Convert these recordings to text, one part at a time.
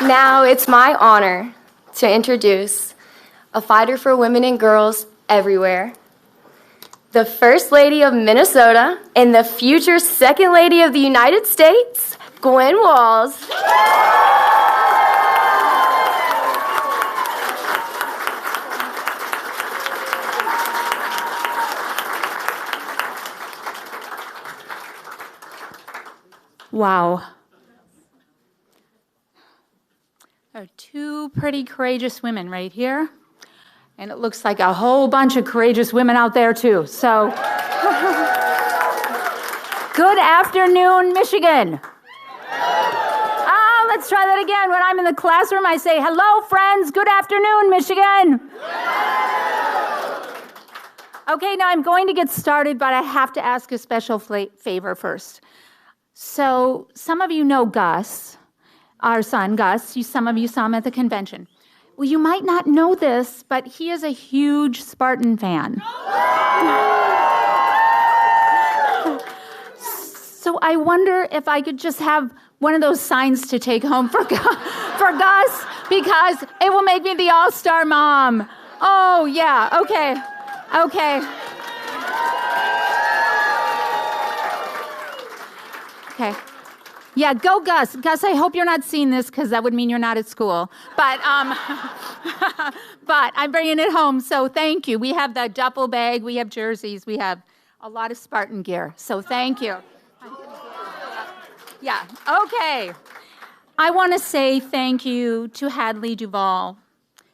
Now it's my honor to introduce a fighter for women and girls everywhere, the First Lady of Minnesota and the future Second Lady of the United States, Gwen Walz. Wow. There are two pretty courageous women right here. And it looks like a whole bunch of courageous women out there, too. So, good afternoon, Michigan. Let's try that again. When I'm in the classroom, I say, hello, friends. Good afternoon, Michigan. Okay, now I'm going to get started, but I have to ask a special favor first. So, some of you know Gus, our son, Gus. Some of you saw him at the convention. Well, you might not know this, but he is a huge Spartan fan. So I wonder if I could just have one of those signs to take home for Gus, because it will make me the all-star mom. Oh, yeah, okay. Okay. Yeah, go Gus. Gus, I hope you're not seeing this because that would mean you're not at school. But but I'm bringing it home, so thank you. We have the duffel bag, we have jerseys, we have a lot of Spartan gear, so thank you. Yeah, okay. I want to say thank you to Hadley Duvall.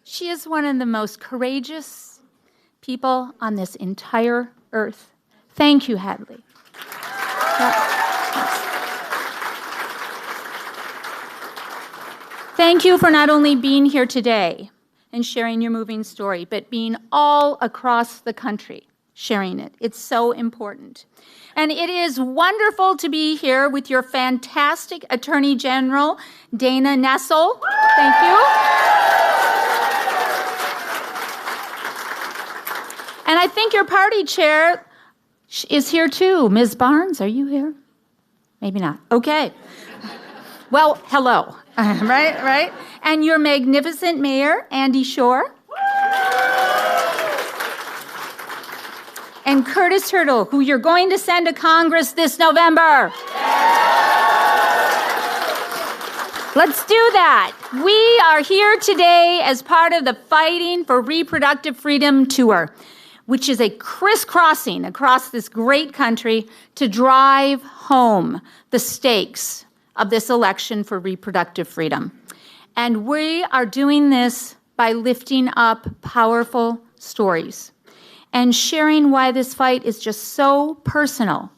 She is one of the most courageous people on this entire earth. Thank you, Hadley. Thank you for not only being here today and sharing your moving story, but being all across the country sharing it. It's so important. And it is wonderful to be here with your fantastic Attorney General, Dana Nessel. Thank you. And I think your party chair is here too. Ms. Barnes, are you here? Maybe not. Okay. Well, hello. Right? And your magnificent mayor, Andy Shore. And Curtis Hurdle, who you're going to send to Congress this November. Let's do that. We are here today as part of the Fighting for Reproductive Freedom Tour, which is a crisscrossing across this great country to drive home the stakes of this election for reproductive freedom. And we are doing this by lifting up powerful stories and sharing why this fight is just so personal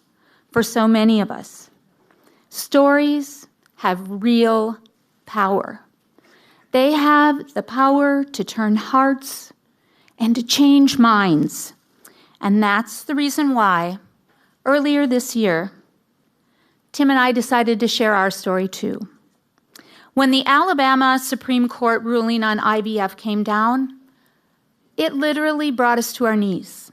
for so many of us. Stories have real power. They have the power to turn hearts and to change minds. And that's the reason why, earlier this year, Tim and I decided to share our story too. When the Alabama Supreme Court ruling on IVF came down, it literally brought us to our knees.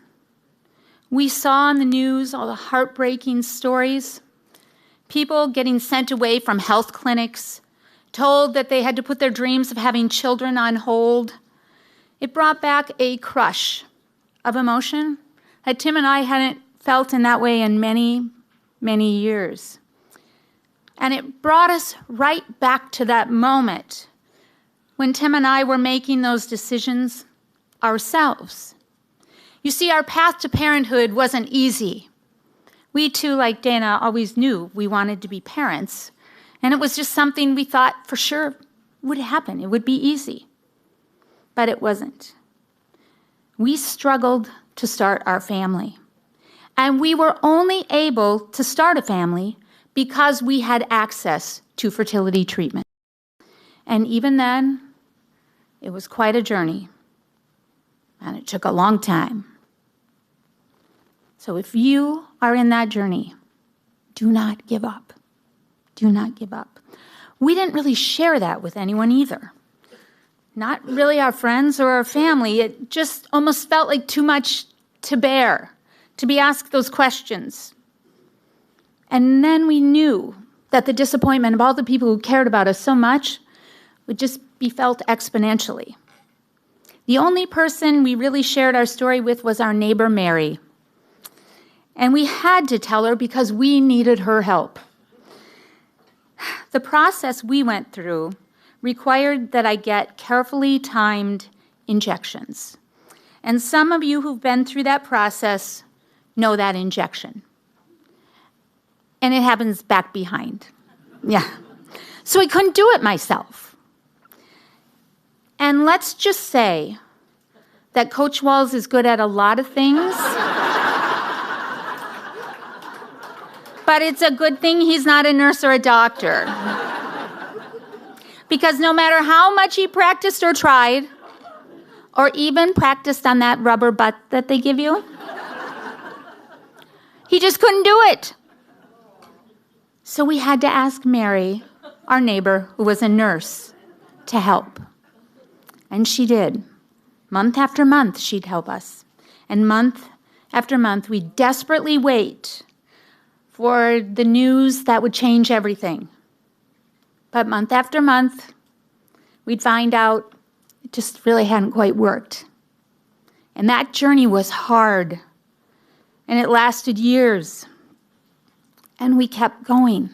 We saw on the news all the heartbreaking stories, people getting sent away from health clinics, told that they had to put their dreams of having children on hold. It brought back a crush of emotion that Tim and I hadn't felt in that way in many, many years. And it brought us right back to that moment when Tim and I were making those decisions ourselves. You see, our path to parenthood wasn't easy. We too, like Dana, always knew we wanted to be parents, and it was just something we thought for sure would happen. It would be easy. But it wasn't. We struggled to start our family. And we were only able to start a family because we had access to fertility treatment. And even then, it was quite a journey. And it took a long time. So if you are in that journey, do not give up. Do not give up. We didn't really share that with anyone either. Not really our friends or our family. It just almost felt like too much to bear, to be asked those questions. And then we knew that the disappointment of all the people who cared about us so much would just be felt exponentially. The only person we really shared our story with was our neighbor, Mary. And we had to tell her because we needed her help. The process we went through required that I get carefully timed injections. And some of you who've been through that process know that injection. And it happens back behind. Yeah. So I couldn't do it myself. And let's just say that Coach Walz is good at a lot of things. But it's a good thing he's not a nurse or a doctor. Because no matter how much he practiced or tried, or even practiced on that rubber butt that they give you, he just couldn't do it. So we had to ask Mary, our neighbor, who was a nurse, to help. And she did. Month after month, she'd help us. And month after month, we'd desperately wait for the news that would change everything. But month after month, we'd find out it just really hadn't quite worked. And that journey was hard. And it lasted years. And we kept going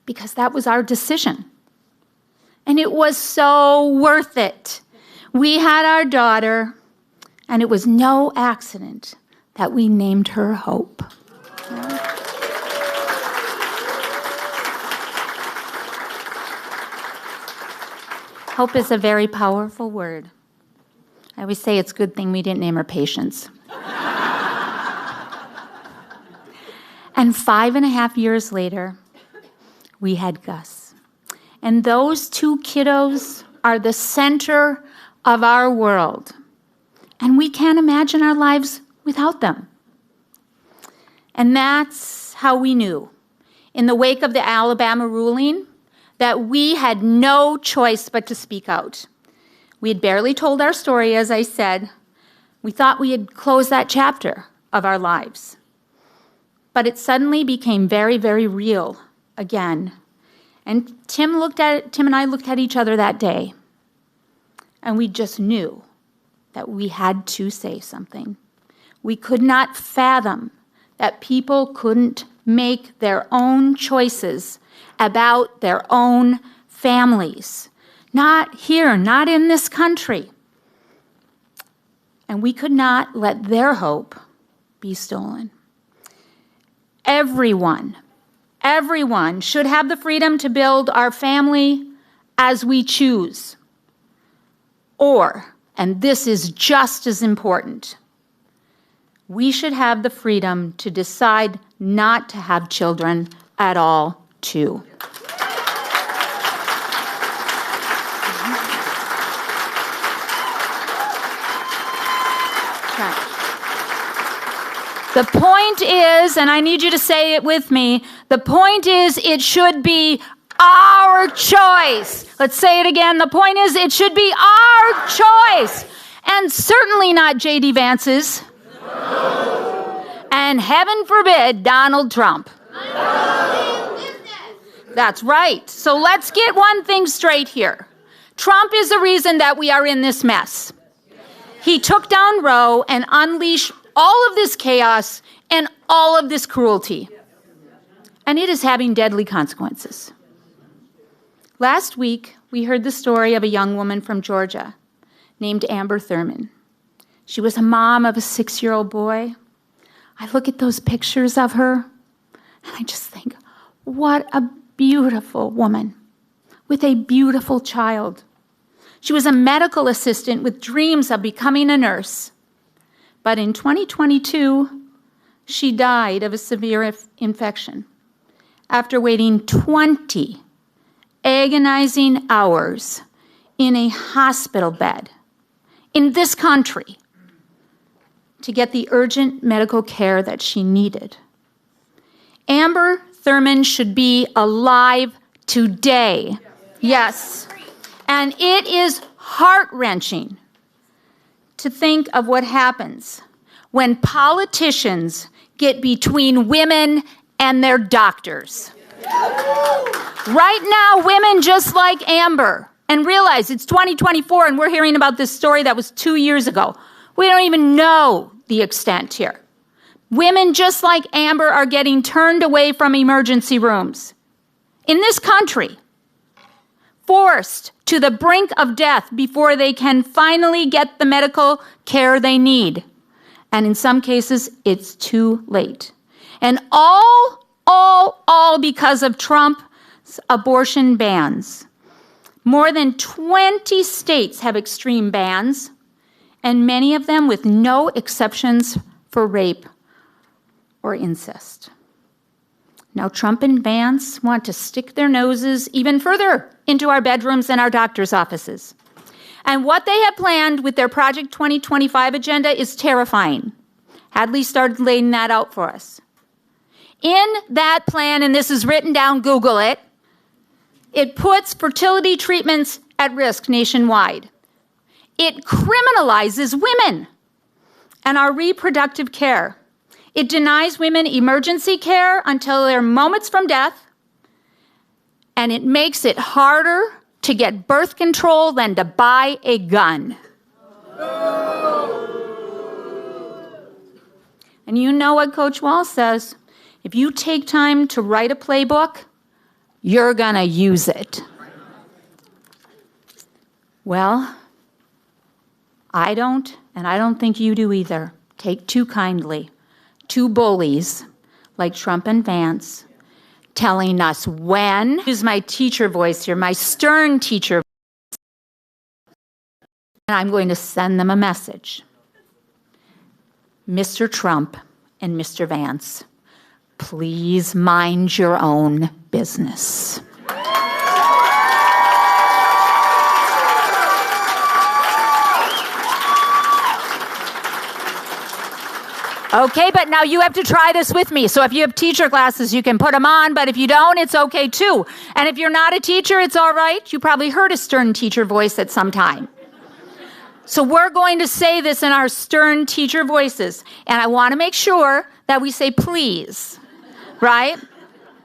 because that was our decision. And it was so worth it. We had our daughter, and it was no accident that we named her Hope. Hope is a very powerful word. I always say it's a good thing we didn't name her Patience. And 5.5 years later, we had Gus. And those two kiddos are the center of our world. And we can't imagine our lives without them. And that's how we knew, in the wake of the Alabama ruling, that we had no choice but to speak out. We had barely told our story, as I said. We thought we had closed that chapter of our lives. But it suddenly became very, very real again. And Tim and I looked at each other that day, and we just knew that we had to say something. We could not fathom that people couldn't make their own choices about their own families. Not here, not in this country. And we could not let their hope be stolen. Everyone should have the freedom to build our family as we choose. Or, and this is just as important, we should have the freedom to decide not to have children at all, too. The point is, and I need you to say it with me, the point is it should be our choice. Let's say it again. The point is it should be our choice. And certainly not J.D. Vance's. No. And heaven forbid Donald Trump. That's right. So let's get one thing straight here. Trump is the reason that we are in this mess. He took down Roe and unleashed all of this chaos and all of this cruelty. And it is having deadly consequences. Last week, we heard the story of a young woman from Georgia named Amber Thurman. She was a mom of a 6-year-old boy. I look at those pictures of her, and I just think, what a beautiful woman with a beautiful child. She was a medical assistant with dreams of becoming a nurse. But in 2022, she died of a severe infection after waiting 20 agonizing hours in a hospital bed in this country to get the urgent medical care that she needed. Amber Thurman should be alive today. Yes. And it is heart-wrenching to think of what happens when politicians get between women and their doctors. Right now, women just like Amber and realize it's 2024 and we're hearing about this story that was 2 years ago. We don't even know the extent here. Women just like Amber are getting turned away from emergency rooms. In this country, forced to the brink of death before they can finally get the medical care they need. And in some cases, it's too late. And all because of Trump's abortion bans. More than 20 states have extreme bans, and many of them with no exceptions for rape or incest. Now, Trump and Vance want to stick their noses even further into our bedrooms and our doctor's offices. And what they have planned with their Project 2025 agenda is terrifying. Hadley started laying that out for us. In that plan, and this is written down, Google it, it puts fertility treatments at risk nationwide. It criminalizes women and our reproductive care. It denies women emergency care until they're moments from death, and it makes it harder to get birth control than to buy a gun. And you know what Coach Walz says. If you take time to write a playbook, you're going to use it. Well, I don't, and I don't think you do either. Take too kindly. Two bullies like Trump and Vance telling us when. Use my teacher voice here, my stern teacher voice. And I'm going to send them a message. Mr. Trump and Mr. Vance, please mind your own business. Okay, but now you have to try this with me. So if you have teacher classes, you can put them on, but if you don't, it's okay too. And if you're not a teacher, it's all right. You probably heard a stern teacher voice at some time. So we're going to say this in our stern teacher voices. And I want to make sure that we say please, right?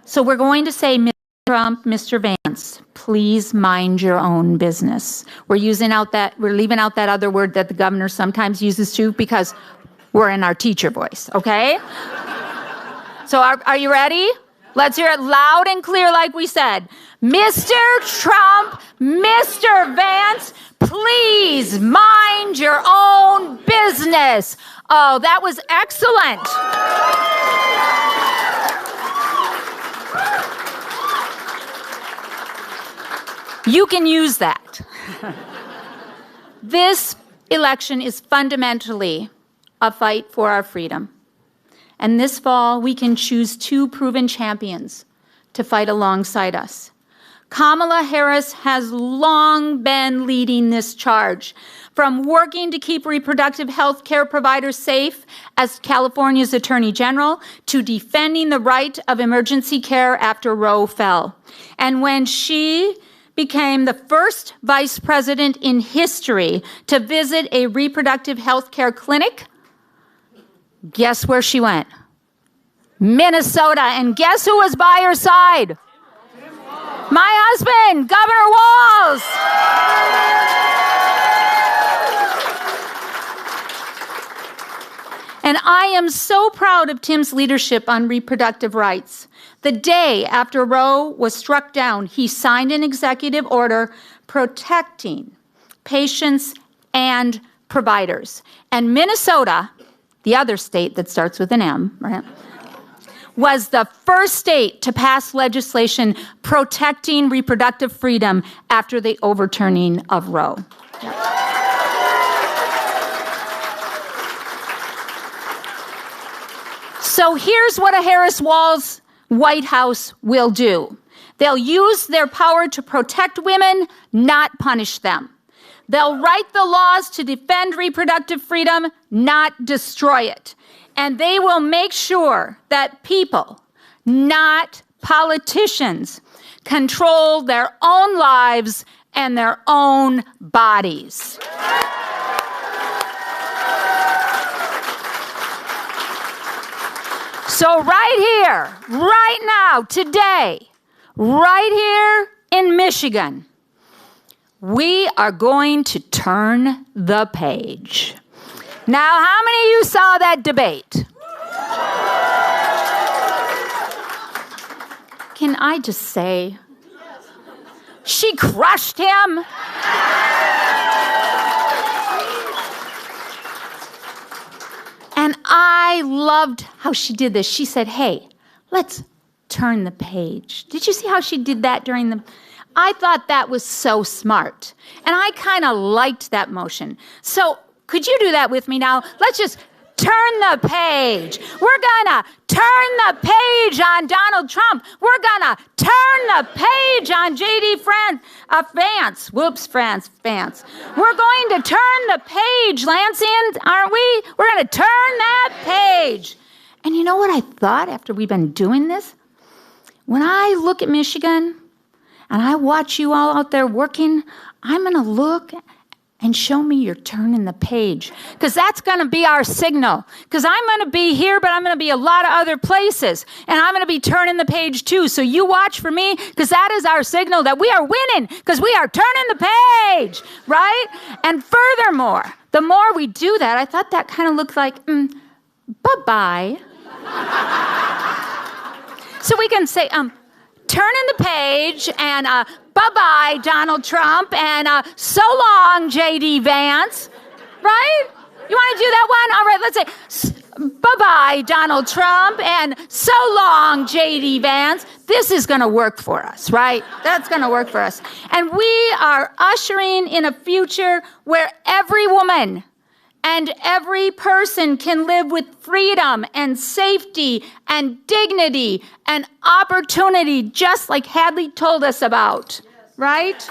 So we're going to say, Mr. Trump, Mr. Vance, please mind your own business. We're leaving out that other word that the governor sometimes uses too, because we're in our teacher voice, okay? So are you ready? Let's hear it loud and clear like we said. Mr. Trump, Mr. Vance, please mind your own business. Oh, that was excellent. You can use that. This election is fundamentally a fight for our freedom. And this fall, we can choose two proven champions to fight alongside us. Kamala Harris has long been leading this charge, from working to keep reproductive health care providers safe as California's Attorney General to defending the right of emergency care after Roe fell. And when she became the first vice president in history to visit a reproductive health care clinic, guess where she went? Minnesota. And guess who was by her side? My husband, Governor Walz. And I am so proud of Tim's leadership on reproductive rights. The day after Roe was struck down, he signed an executive order protecting patients and providers. And Minnesota, the other state that starts with an M, right, was the first state to pass legislation protecting reproductive freedom after the overturning of Roe. Yep. So here's what a Harris-Walz White House will do. They'll use their power to protect women, not punish them. They'll write the laws to defend reproductive freedom, not destroy it. And they will make sure that people, not politicians, control their own lives and their own bodies. So right here, right now, today, right here in Michigan, we are going to turn the page. Now, how many of you saw that debate? Can I just say, she crushed him. And I loved how she did this. She said, hey, let's turn the page. Did you see how she did that during the... I thought that was so smart. And I kind of liked that motion. So could you do that with me now? Let's just turn the page. We're going to turn the page on Donald Trump. We're going to turn the page on J.D. Vance. Vance. We're going to turn the page, Lansing, aren't we? We're going to turn that page. And you know what I thought after we've been doing this? When I look at Michigan and I watch you all out there working, I'm going to look and show me you're turning the page. Because that's going to be our signal. Because I'm going to be here, but I'm going to be a lot of other places. And I'm going to be turning the page too. So you watch for me, because that is our signal that we are winning, because we are turning the page, right? And furthermore, the more we do that, I thought that kind of looked like, bye-bye. So we can say, turning the page, and bye-bye, Donald Trump, and so long, J.D. Vance, right? You want to do that one? All right, let's say, bye-bye, Donald Trump, and so long, J.D. Vance. This is going to work for us, right? That's going to work for us. And we are ushering in a future where every woman and every person can live with freedom and safety and dignity and opportunity, just like Hadley told us about, right?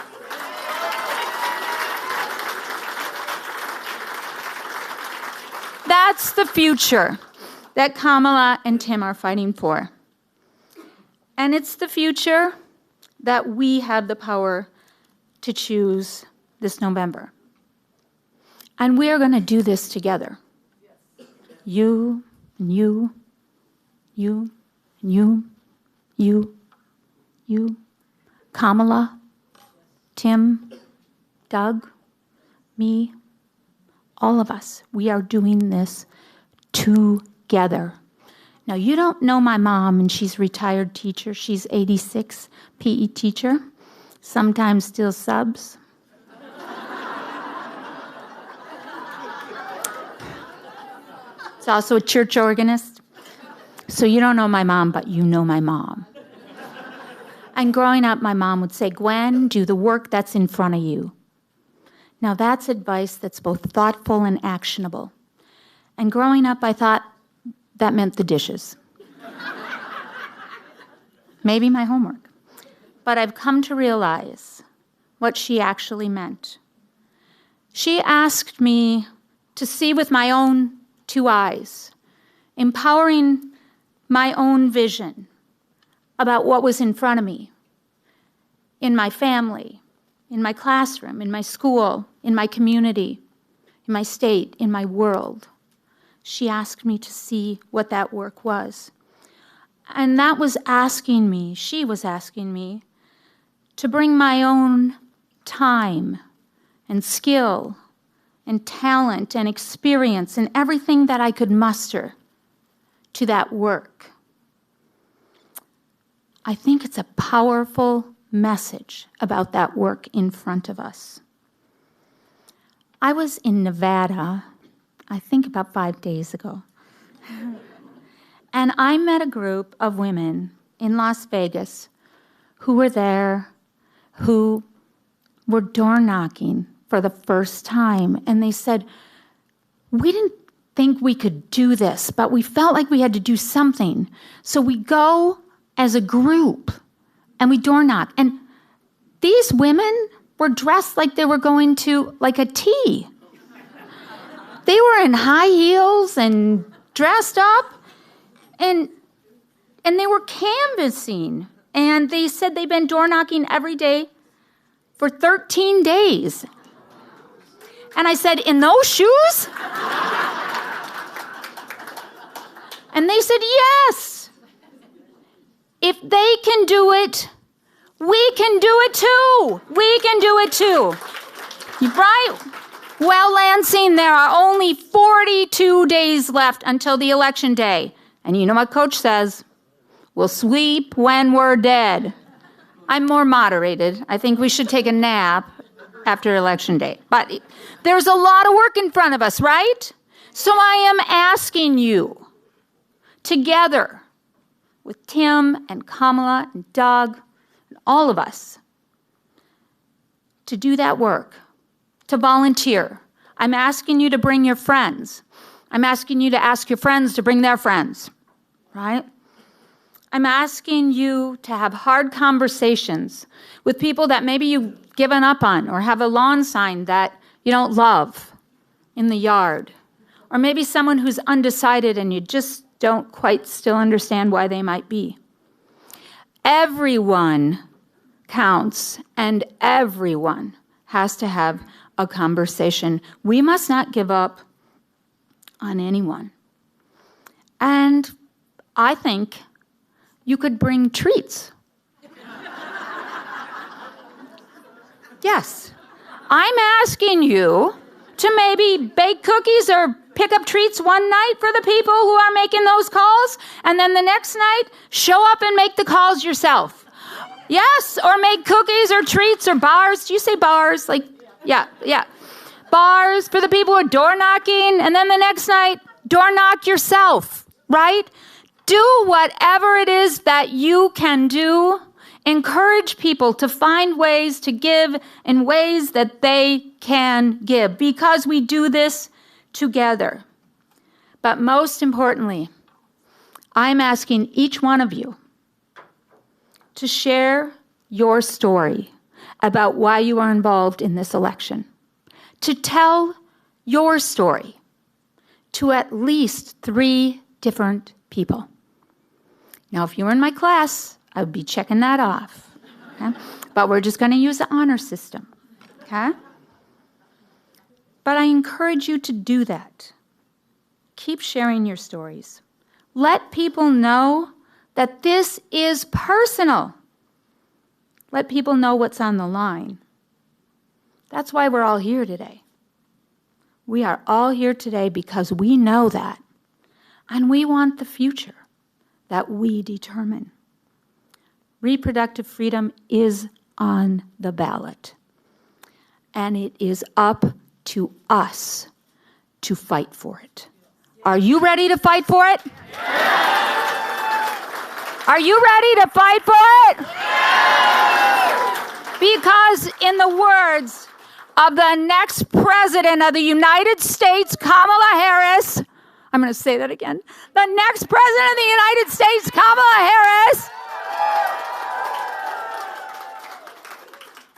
That's the future that Kamala and Tim are fighting for. And it's the future that we have the power to choose this November. And we are going to do this together. You, and you, you, and you, Kamala, Tim, Doug, me, all of us. We are doing this together. Now, you don't know my mom, and she's a retired teacher. She's 86, PE teacher, sometimes still subs. She's also a church organist. So you don't know my mom, but you know my mom. And growing up, my mom would say, Gwen, do the work that's in front of you. Now, that's advice that's both thoughtful and actionable. And growing up, I thought that meant the dishes. Maybe my homework. But I've come to realize what she actually meant. She asked me to see with my own 2 eyes, empowering my own vision about what was in front of me, in my family, in my classroom, in my school, in my community, in my state, in my world. She asked me to see what that work was. And that was asking me, she was asking me, to bring my own time and skill and talent and experience and everything that I could muster to that work. I think it's a powerful message about that work in front of us. I was in Nevada, I think about 5 days ago, and I met a group of women in Las Vegas who were there, who were door knocking for the first time, and they said, we didn't think we could do this, but we felt like we had to do something. So we go as a group and we door knock. And these women were dressed like they were going to like a tea. They were in high heels and dressed up, and they were canvassing. And they said they'd been door knocking every day for 13 days. And I said, in those shoes? And they said, yes. If they can do it, We can do it too. We can do it too. Right? Well, Lansing, there are only 42 days left until the election day. And you know what Coach says? We'll sleep when we're dead. I'm more moderated. I think we should take a nap after election day. But there's a lot of work in front of us, right? So I am asking you, together with Tim and Kamala and Doug and all of us, to do that work, to volunteer. I'm asking you to bring your friends. I'm asking you to ask your friends to bring their friends, right? I'm asking you to have hard conversations with people that maybe you've given up on, or have a lawn sign that you don't love in the yard, or maybe someone who's undecided and you just don't quite still understand why they might be. Everyone counts, and everyone has to have a conversation. We must not give up on anyone. And I think you could bring treats. Yes. I'm asking you to maybe bake cookies or pick up treats one night for the people who are making those calls, and then the next night, show up and make the calls yourself. Yes, or make cookies or treats or bars. Do you say bars? Like, yeah. Bars for the people who are door knocking, and then the next night, door knock yourself, right? Do whatever it is that you can do. Encourage people to find ways to give in ways that they can give, because we do this together. But most importantly, I'm asking each one of you to share your story about why you are involved in this election, to tell your story to at least 3 different people. Now, if you were in my class, I would be checking that off. Okay? But we're just going to use the honor system. Okay? But I encourage you to do that. Keep sharing your stories. Let people know that this is personal. Let people know what's on the line. That's why we're all here today. We are all here today because we know that. And we want the future that we determine. Reproductive freedom is on the ballot. And it is up to us to fight for it. Are you ready to fight for it? Are you ready to fight for it? Because in the words of the next president of the United States, Kamala Harris, I'm going to say that again. The next president of the United States, Kamala Harris,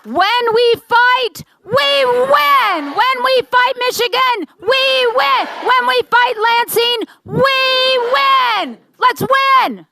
when we fight, we win. When we fight Michigan, we win. When we fight Lansing, we win. Let's win.